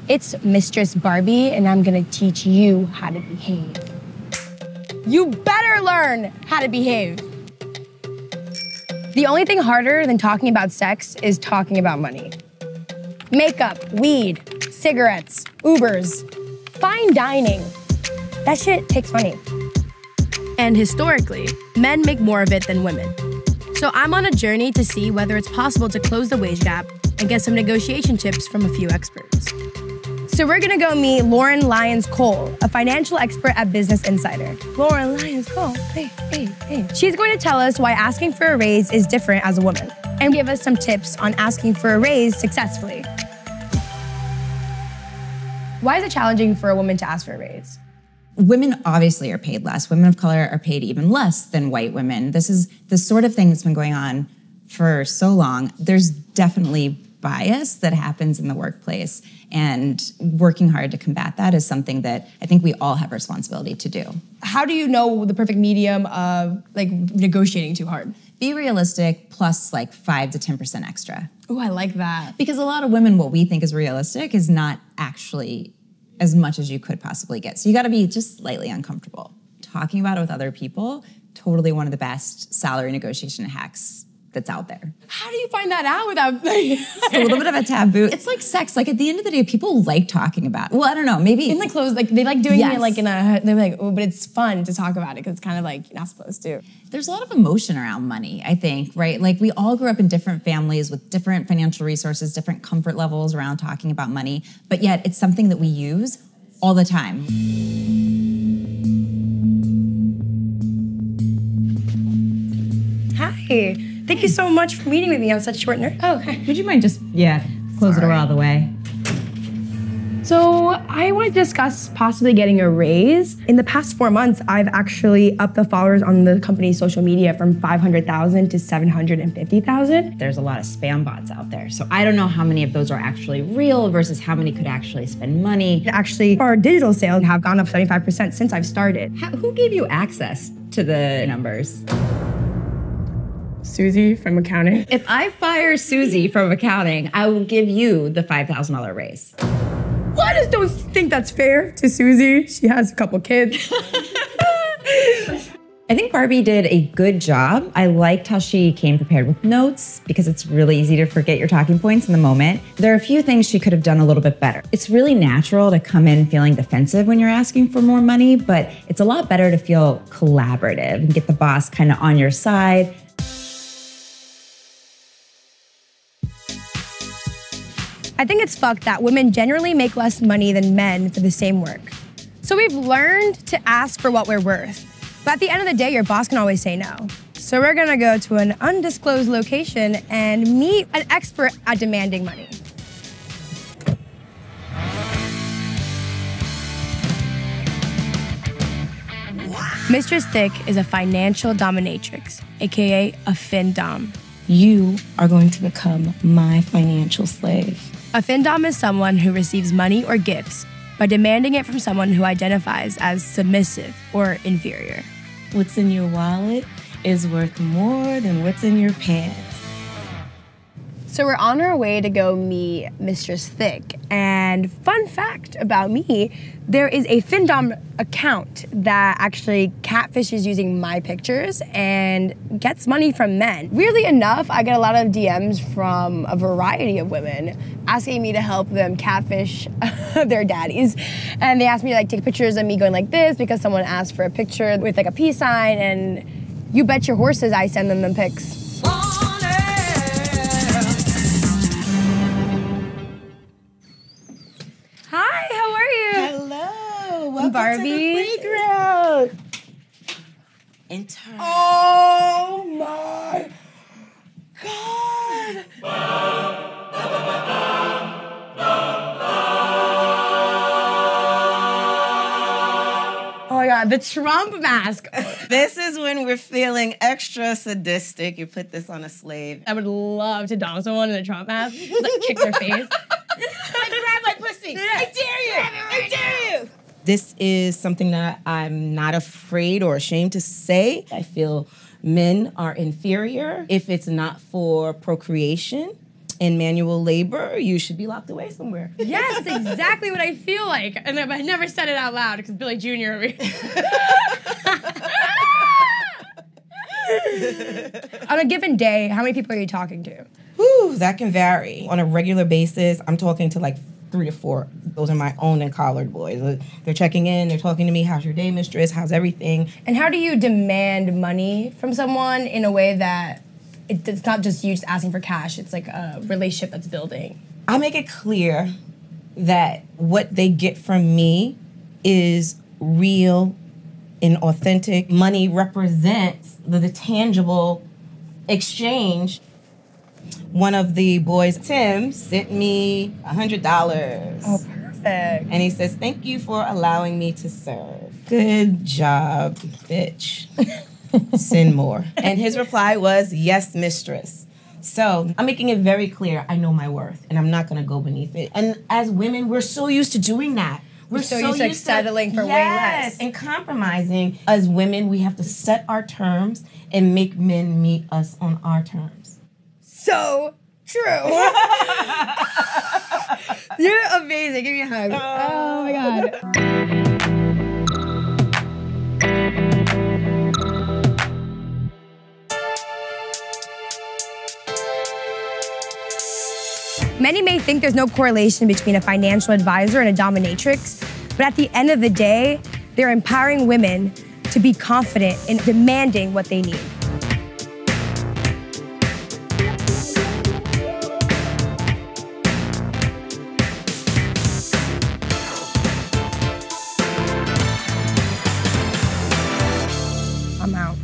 It's Mistress Barbie, and I'm gonna teach you how to behave. You better learn how to behave. The only thing harder than talking about sex is talking about money. Makeup, weed, cigarettes, Ubers, fine dining. That shit takes money. And historically, men make more of it than women. So I'm on a journey to see whether it's possible to close the wage gap and get some negotiation tips from a few experts. So we're gonna go meet Lauren Lyons Cole, a financial expert at Business Insider. Lauren Lyons Cole, hey. She's going to tell us why asking for a raise is different as a woman and give us some tips on asking for a raise successfully. Why is it challenging for a woman to ask for a raise? Women obviously are paid less. Women of color are paid even less than white women. This is the sort of thing that's been going on for so long. There's definitely bias that happens in the workplace, and working hard to combat that is something that I think we all have a responsibility to do. How do you know the perfect medium of like negotiating too hard? Be realistic plus like 5 to 10% extra. Oh, I like that. Because a lot of women, what we think is realistic is not actually as much as you could possibly get. So you gotta be just slightly uncomfortable. Talking about it with other people, totally one of the best salary negotiation hacks that's out there. How do you find that out without like... It's a little bit of a taboo. It's like sex. Like at the end of the day, people like talking about it. Well, I don't know, maybe... In the clothes, like they like doing Yes. it like in a... They're like, oh, but it's fun to talk about it because it's kind of like you're not supposed to. There's a lot of emotion around money, I think, right? Like we all grew up in different families with different financial resources, different comfort levels around talking about money, but yet it's something that we use all the time. Hi. Thank you so much for meeting with me on such short notice. Oh, hi. Would you mind just, close the door all the way? So I want to discuss possibly getting a raise. In the past 4 months, I've actually upped the followers on the company's social media from 500,000 to 750,000. There's a lot of spam bots out there. So I don't know how many of those are actually real versus how many could actually spend money. Actually, our digital sales have gone up 75% since I've started. Who gave you access to the numbers? Susie from accounting. If I fire Susie from accounting, I will give you the $5,000 raise. Well, I just don't think that's fair to Susie. She has a couple kids. I think Barbie did a good job. I liked how she came prepared with notes because it's really easy to forget your talking points in the moment. There are a few things she could have done a little bit better. It's really natural to come in feeling defensive when you're asking for more money, but it's a lot better to feel collaborative and get the boss kind of on your side. I think it's fucked that women generally make less money than men for the same work. So we've learned to ask for what we're worth. But at the end of the day, your boss can always say no. So we're gonna go to an undisclosed location and meet an expert at demanding money. Mistress Thick is a financial dominatrix, AKA a fin-dom. You are going to become my financial slave. A fin-dom is someone who receives money or gifts by demanding it from someone who identifies as submissive or inferior. What's in your wallet is worth more than what's in your pants. So we're on our way to go meet Mistress Thick. And fun fact about me, there is a fin-dom account that actually catfishes using my pictures and gets money from men. Weirdly enough, I get a lot of DMs from a variety of women asking me to help them catfish their daddies. And they ask me to like take pictures of me going like this because someone asked for a picture with like a peace sign, and you bet your horses I send them pics. Hi, how are you? Hello, welcome Barbie. to the playground. Intern. Oh my God! Oh my God, the Trump mask. This is when we're feeling extra sadistic. You put this on a slave. I would love to dom someone in a Trump mask, just, like kick their face. Like, grab my pussy. I dare you. I dare you. This is something that I'm not afraid or ashamed to say. I feel men are inferior if it's not for procreation. in manual labor, you should be locked away somewhere. Yes, that's exactly what I feel like. And I never said it out loud because Billy Jr. over here. On a given day, how many people are you talking to? Whew, that can vary. On a regular basis, I'm talking to like 3 to 4. Those are my own and collared boys. They're checking in, they're talking to me, how's your day, mistress, how's everything? And how do you demand money from someone in a way that it's not just you just asking for cash, it's like a relationship that's building? I make it clear that what they get from me is real and authentic. Money represents the tangible exchange. One of the boys, Tim, sent me $100. Oh, perfect. And he says, thank you for allowing me to serve. Good job, bitch. Send more. And his reply was, yes, mistress. So I'm making it very clear I know my worth and I'm not going to go beneath it. And as women, we're so used to doing that. We're so used to like settling for way less. And compromising. As women, we have to set our terms and make men meet us on our terms. So true. You're amazing. Give me a hug. Oh my God. Many may think there's no correlation between a financial advisor and a dominatrix, but at the end of the day, they're empowering women to be confident in demanding what they need. I'm out.